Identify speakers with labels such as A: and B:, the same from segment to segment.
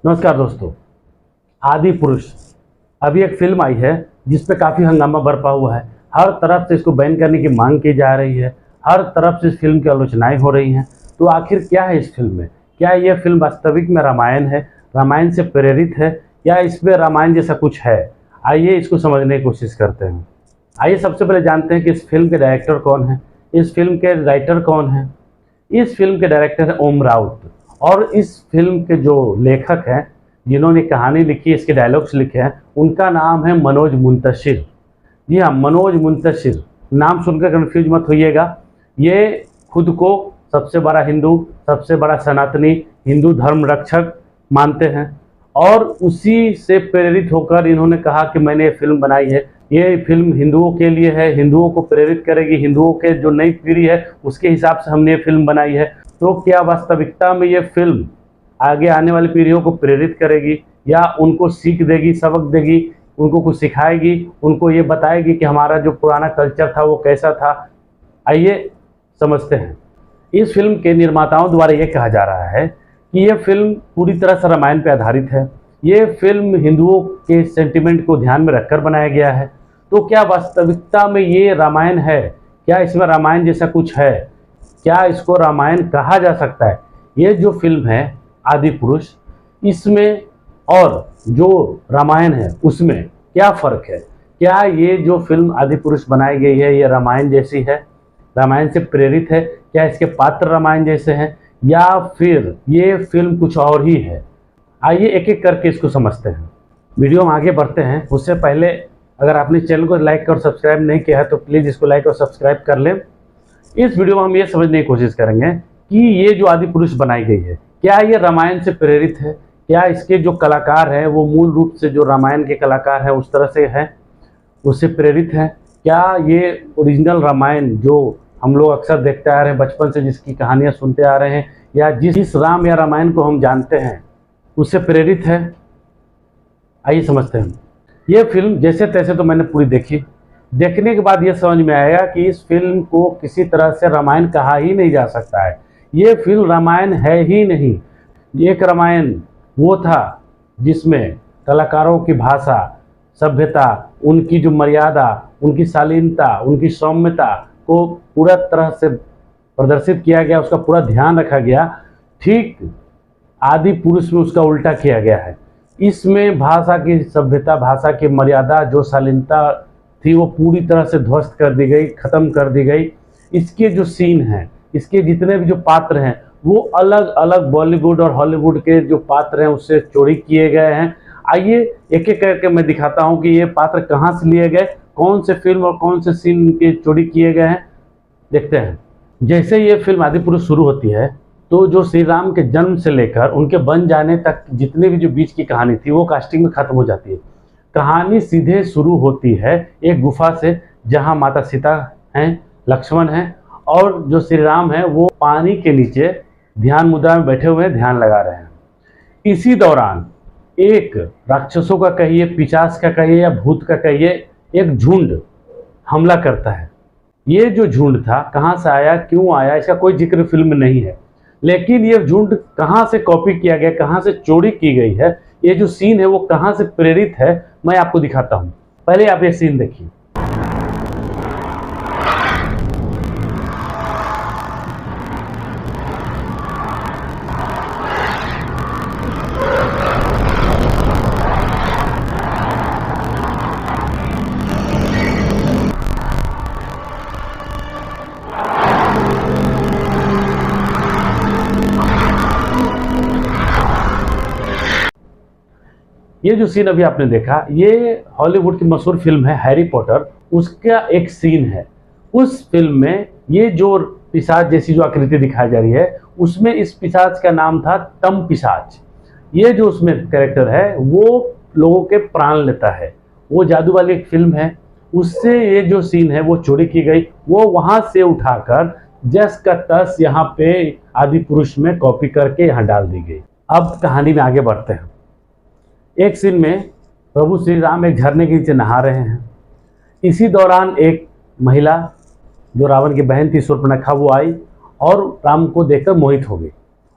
A: नमस्कार दोस्तों। आदि पुरुष अभी एक फिल्म आई है जिस पे काफ़ी हंगामा बरपा हुआ है। हर तरफ से इसको बैन करने की मांग की जा रही है। हर तरफ से इस फिल्म की आलोचनाएं हो रही हैं। तो आखिर क्या है इस फिल्म में? क्या यह फिल्म वास्तविक में रामायण है, रामायण से प्रेरित है, या इसमें रामायण जैसा कुछ है? आइए इसको समझने की कोशिश करते हैं। आइए सबसे पहले जानते हैं कि इस फिल्म के डायरेक्टर कौन है, इस फिल्म के राइटर कौन है। इस फिल्म के डायरेक्टर है ओम राउत, और इस फिल्म के जो लेखक हैं, जिन्होंने कहानी लिखी, इसके डायलॉग्स लिखे हैं, उनका नाम है मनोज मुंतशिर। जी हाँ, मनोज मुंतशिर। नाम सुनकर कंफ्यूज मत होइएगा। ये खुद को सबसे बड़ा हिंदू, सबसे बड़ा सनातनी हिंदू धर्म रक्षक मानते हैं, और उसी से प्रेरित होकर इन्होंने कहा कि मैंने ये फिल्म बनाई है। ये फिल्म हिंदुओं के लिए है, हिंदुओं को प्रेरित करेगी, हिंदुओं के जो नई पीढ़ी है उसके हिसाब से हमने ये फिल्म बनाई है। तो क्या वास्तविकता में ये फिल्म आगे आने वाली पीढ़ियों को प्रेरित करेगी, या उनको सीख देगी, सबक देगी, उनको कुछ सिखाएगी, उनको ये बताएगी कि हमारा जो पुराना कल्चर था वो कैसा था? आइए समझते हैं। इस फिल्म के निर्माताओं द्वारा ये कहा जा रहा है कि ये फिल्म पूरी तरह से रामायण पर आधारित है। ये फिल्म हिंदुओं के सेंटिमेंट को ध्यान में रखकर बनाया गया है। तो क्या वास्तविकता में ये रामायण है? क्या इसमें रामायण जैसा कुछ है? क्या इसको रामायण कहा जा सकता है? ये जो फिल्म है आदि पुरुष, इसमें और जो रामायण है उसमें क्या फ़र्क है? क्या ये जो फिल्म आदि पुरुष बनाई गई है ये रामायण जैसी है, रामायण से प्रेरित है? क्या इसके पात्र रामायण जैसे हैं, या फिर ये फिल्म कुछ और ही है? आइए एक एक करके इसको समझते हैं। वीडियो में आगे बढ़ते हैं उससे पहले अगर आपने चैनल को लाइक और सब्सक्राइब नहीं किया है तो प्लीज़ इसको लाइक और सब्सक्राइब कर लें। इस वीडियो में हम ये समझने की कोशिश करेंगे कि ये जो आदि पुरुष बनाई गई है, क्या ये रामायण से प्रेरित है? क्या इसके जो कलाकार हैं वो मूल रूप से जो रामायण के कलाकार हैं उस तरह से हैं, उससे प्रेरित है? क्या ये ओरिजिनल रामायण जो हम लोग अक्सर देखते आ रहे हैं, बचपन से जिसकी कहानियाँ सुनते आ रहे हैं, या जिस राम या रामायण को हम जानते हैं उससे प्रेरित है? आइए समझते हैं। ये फिल्म जैसे तैसे तो मैंने पूरी देखी। देखने के बाद ये समझ में आया कि इस फिल्म को किसी तरह से रामायण कहा ही नहीं जा सकता है। ये फिल्म रामायण है ही नहीं। एक रामायण वो था जिसमें कलाकारों की भाषा, सभ्यता, उनकी जो मर्यादा, उनकी शालीनता, उनकी सौम्यता को पूरा तरह से प्रदर्शित किया गया, उसका पूरा ध्यान रखा गया। ठीक आदि पुरुष में उसका उल्टा किया गया है। इसमें भाषा की सभ्यता, भाषा की मर्यादा, जो शालीनता थी वो पूरी तरह से ध्वस्त कर दी गई, ख़त्म कर दी गई। इसके जो सीन हैं, इसके जितने भी जो पात्र हैं वो अलग अलग बॉलीवुड और हॉलीवुड के जो पात्र हैं उससे चोरी किए गए हैं। आइए एक एक करके मैं दिखाता हूं कि ये पात्र कहां से लिए गए, कौन से फिल्म और कौन से सीन के चोरी किए गए हैं। देखते हैं। जैसे ये फिल्म आदि पुरुष शुरू होती है तो जो श्री राम के जन्म से लेकर उनके बन जाने तक जितने भी जो बीच की कहानी थी वो कास्टिंग में ख़त्म हो जाती है। कहानी सीधे शुरू होती है एक गुफा से, जहां माता सीता हैं, लक्ष्मण हैं, और जो श्री राम है वो पानी के नीचे ध्यान मुद्रा में बैठे हुए ध्यान लगा रहे हैं। इसी दौरान एक राक्षसों का कहिए, पिशाच का कहिए, या भूत का कहिए, एक झुंड हमला करता है। ये जो झुंड था कहाँ से आया, क्यों आया, इसका कोई जिक्र फिल्म में नहीं है। लेकिन ये झुंड कहाँ से कॉपी किया गया, कहाँ से चोरी की गई है, ये जो सीन है वो कहाँ से प्रेरित है, मैं आपको दिखाता हूँ। पहले आप ये सीन देखिए। ये जो सीन अभी आपने देखा, ये हॉलीवुड की मशहूर फिल्म है हैरी पॉटर, उसका एक सीन है। उस फिल्म में ये जो पिशाच जैसी जो आकृति दिखाई जा रही है, उसमें इस पिशाच का नाम था टम पिशाच। ये जो उसमें कैरेक्टर है वो लोगों के प्राण लेता है। वो जादू वाली एक फिल्म है, उससे ये जो सीन है वो चोरी की गई, वो वहाँ से उठाकर जस का तस यहाँ पे आदि पुरुष में कॉपी करके यहाँ डाल दी गई। अब कहानी में आगे बढ़ते हैं। एक सीन में प्रभु श्री राम एक झरने के नीचे नहा रहे हैं। इसी दौरान एक महिला जो रावण की बहन थी शूर्पणखा, वो आई और राम को देखकर मोहित हो गई।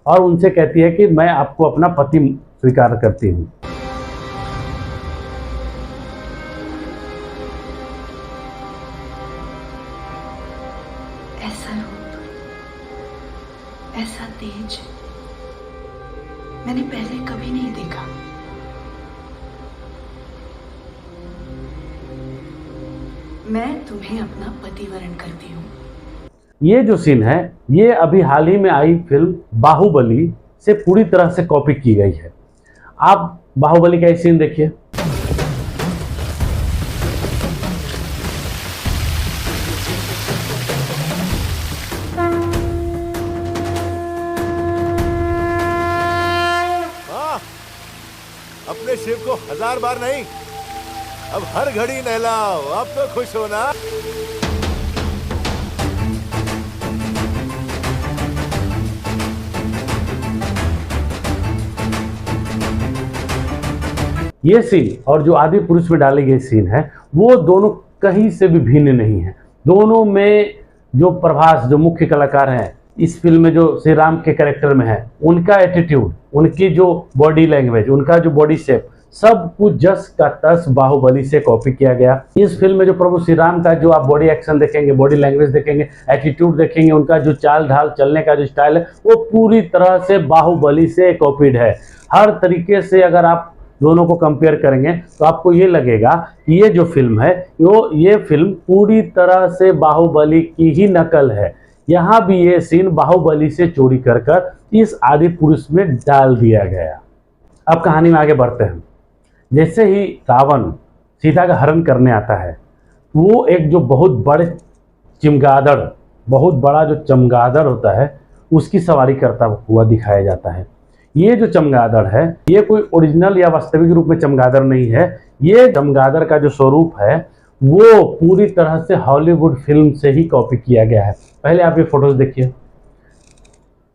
A: और उनसे कहती है कि मैं आपको अपना पति स्वीकार करती हूँ।
B: ऐसा रूप, ऐसा तेज मैंने पहले कभी नहीं देखा। मैं तुम्हें अपना पति वरण करती हूँ।
A: ये जो सीन है ये अभी हाल ही में आई फिल्म बाहुबली से पूरी तरह से कॉपी की गई है। आप बाहुबली का ये सीन देखिए।
C: अपने शिव को 1000 बार नहीं, अब हर घड़ी नहलाओ। अब तो खुश हो ना।
A: ये सीन और जो आदि पुरुष में डाली गई सीन है वो दोनों कहीं से भी भिन्न नहीं है। दोनों में जो प्रभास, जो मुख्य कलाकार हैं इस फिल्म में, जो श्री राम के कैरेक्टर में है, उनका एटीट्यूड, उनकी जो बॉडी लैंग्वेज, उनका जो बॉडी शेप, सब कुछ जस का तस बाहुबली से कॉपी किया गया। इस फिल्म में जो प्रभु श्री राम का जो आप बॉडी एक्शन देखेंगे, बॉडी लैंग्वेज देखेंगे, एटीट्यूड देखेंगे, उनका जो चाल ढाल चलने का जो स्टाइल है वो पूरी तरह से बाहुबली से कॉपीड है। हर तरीके से अगर आप दोनों को कंपेयर करेंगे तो आपको ये लगेगा कि ये जो फिल्म है ये फिल्म पूरी तरह से बाहुबली की ही नकल है। यहाँ भी ये सीन बाहुबली से चोरी कर इस आदि पुरुष में डाल दिया गया। अब कहानी में आगे बढ़ते हैं। जैसे ही रावण सीता का हरण करने आता है, वो एक जो बहुत बड़े चमगादड़, बहुत बड़ा जो चमगादड़ होता है उसकी सवारी करता हुआ दिखाया जाता है। ये जो चमगादड़ है ये कोई ओरिजिनल या वास्तविक रूप में चमगादड़ नहीं है। ये चमगादड़ का जो स्वरूप है वो पूरी तरह से हॉलीवुड फिल्म से ही कॉपी किया गया है। पहले आप ये फोटोज देखिए।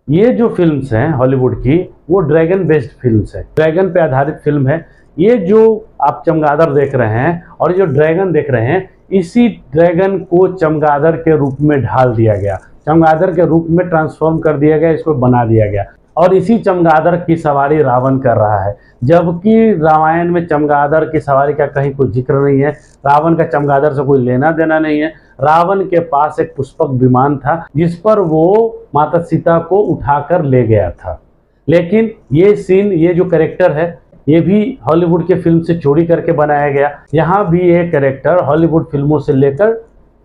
A: ये जो फिल्म्स हैं हॉलीवुड की वो ड्रैगन बेस्ड फिल्म्स है, ड्रैगन पे आधारित फिल्म है। ये जो आप चमगादड़ देख रहे हैं और जो ड्रैगन देख रहे हैं, इसी ड्रैगन को चमगादड़ के रूप में ढाल दिया गया, चमगादड़ के रूप में ट्रांसफॉर्म कर दिया गया, इसको बना दिया गया और इसी चमगादड़ की सवारी रावण कर रहा है। जबकि रामायण में चमगादड़ की सवारी का कहीं कोई जिक्र नहीं है। रावण का चमगादड़ से कोई लेना देना नहीं है। रावण के पास एक पुष्पक विमान था जिस पर वो माता सीता को उठाकर ले गया था। लेकिन ये सीन, ये जो कैरेक्टर है, ये भी हॉलीवुड के फिल्म से चोरी करके बनाया गया। यहाँ भी ये कैरेक्टर हॉलीवुड फिल्मों से लेकर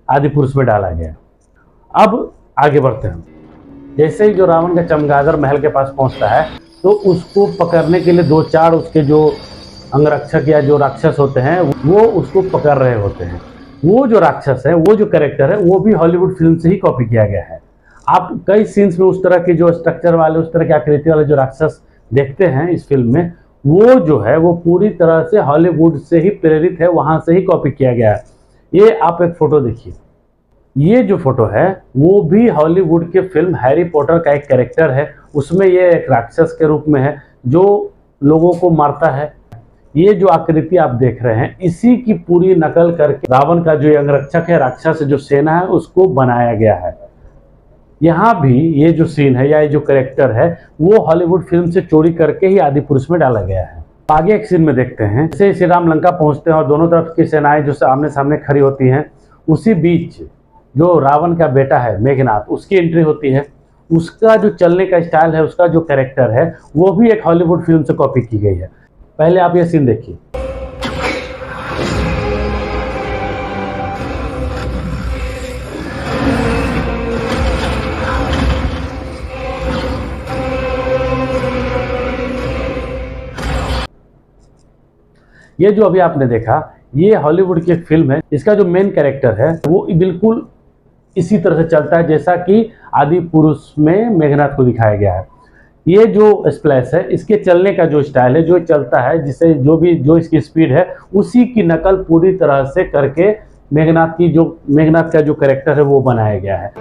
A: आदि पुरुष में डाला गया। अब आगे बढ़ते हैं। जैसे ही जो रावण का चमगादड़ महल के पास पहुंचता है तो उसको पकड़ने के लिए 2-4 उसके जो अंगरक्षक या जो राक्षस होते हैं वो उसको पकड़ रहे होते हैं। वो जो राक्षस है, वो जो कैरेक्टर है, वो भी हॉलीवुड फिल्म से ही कॉपी किया गया है। आप कई सीन्स में उस तरह के जो स्ट्रक्चर वाले, उस तरह की आकृति वाले जो राक्षस देखते हैं इस फिल्म में, वो जो है वो पूरी तरह से हॉलीवुड से ही प्रेरित है, वहां से ही कॉपी किया गया है। ये आप एक फोटो देखिए। ये जो फोटो है वो भी हॉलीवुड के फिल्म हैरी पॉटर का एक कैरेक्टर है। उसमें ये एक राक्षस के रूप में है जो लोगों को मारता है। ये जो आकृति आप देख रहे हैं इसी की पूरी नकल करके रावण का जो अंगरक्षक है, राक्षस जो सेना है, उसको बनाया गया है। यहाँ भी ये जो सीन है या ये जो कैरेक्टर है वो हॉलीवुड फिल्म से चोरी करके ही आदि पुरुष में डाला गया है। आगे एक सीन में देखते हैं। जैसे श्री राम लंका पहुंचते हैं और दोनों तरफ की सेनाएं जो आमने सामने खड़ी होती हैं, उसी बीच जो रावण का बेटा है मेघनाथ, उसकी एंट्री होती है। उसका जो चलने का स्टाइल है, उसका जो कैरेक्टर है, वो भी एक हॉलीवुड फिल्म से कॉपी की गई है। पहले आप ये सीन देखिए। ये जो अभी आपने देखा ये हॉलीवुड की एक फिल्म है। इसका जो मेन कैरेक्टर है वो बिल्कुल इसी तरह से चलता है जैसा कि आदि पुरुष में मेघनाथ को दिखाया गया है। ये जो स्प्लैश है, इसके चलने का जो स्टाइल है, जो चलता है, जिसे जो इसकी स्पीड है, उसी की नकल पूरी तरह से करके मेघनाथ का जो कैरेक्टर है वो बनाया गया है।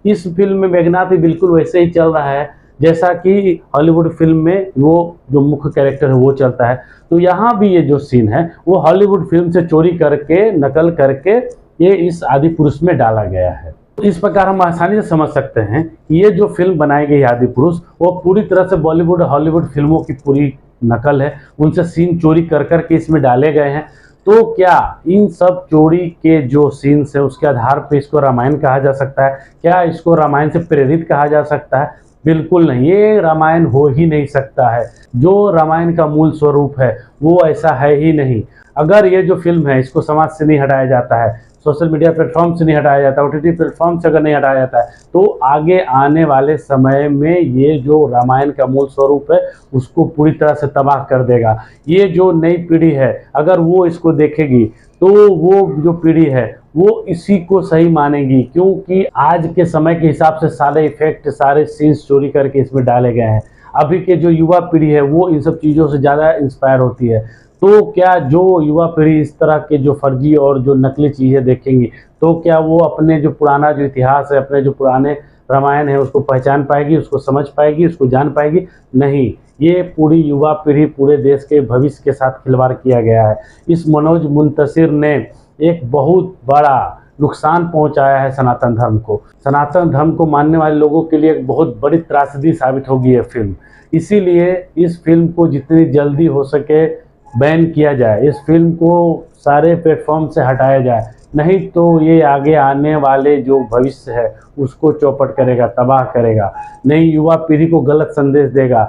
A: इस फिल्म में मेघनाथ भी बिल्कुल वैसे ही चल रहा है जैसा कि हॉलीवुड फिल्म में वो जो मुख्य कैरेक्टर है वो चलता है। तो यहाँ भी ये जो सीन है वो हॉलीवुड फिल्म से चोरी करके, नकल करके ये इस आदि पुरुष में डाला गया है। तो इस प्रकार हम आसानी से समझ सकते हैं कि ये जो फिल्म बनाई गई आदि पुरुष वो पूरी तरह से बॉलीवुड हॉलीवुड फिल्मों की पूरी नकल है। उनसे सीन चोरी कर के इसमें डाले गए हैं। तो क्या इन सब चोरी के जो सीन्स है उसके आधार पर इसको रामायण कहा जा सकता है? क्या इसको रामायण से प्रेरित कहा जा सकता है? बिल्कुल नहीं, ये रामायण हो ही नहीं सकता है। जो रामायण का मूल स्वरूप है वो ऐसा है ही नहीं। अगर ये जो फिल्म है इसको समाज से नहीं हटाया जाता है, सोशल मीडिया प्लेटफॉर्म से नहीं हटाया जाता, OTT प्लेटफॉर्म से अगर नहीं हटाया जाता है, तो आगे आने वाले समय में ये जो रामायण का मूल स्वरूप है उसको पूरी तरह से तबाह कर देगा। ये जो नई पीढ़ी है अगर वो इसको देखेगी तो वो जो पीढ़ी है वो इसी को सही मानेगी, क्योंकि आज के समय के हिसाब से सारे इफेक्ट, सारे सीन्स चोरी करके इसमें डाले गए हैं। अभी के जो युवा पीढ़ी है वो इन सब चीज़ों से ज़्यादा इंस्पायर होती है। तो क्या जो युवा पीढ़ी इस तरह के जो फर्जी और जो नकली चीज़ें देखेंगी तो क्या वो अपने जो पुराना जो इतिहास है, अपने जो पुराने रामायण है उसको पहचान पाएगी, उसको समझ पाएगी, उसको जान पाएगी? नहीं, ये पूरी युवा पीढ़ी, पूरे देश के भविष्य के साथ खिलवाड़ किया गया है। इस मनोज मुंतशिर ने एक बहुत बड़ा नुकसान पहुंचाया है सनातन धर्म को। सनातन धर्म को मानने वाले लोगों के लिए एक बहुत बड़ी त्रासदी साबित होगी ये फिल्म। इसीलिए इस फिल्म को जितनी जल्दी हो सके बैन किया जाए, इस फिल्म को सारे प्लेटफॉर्म से हटाया जाए, नहीं तो ये आगे आने वाले जो भविष्य है उसको चौपट करेगा, तबाह करेगा, नई युवा पीढ़ी को गलत संदेश देगा।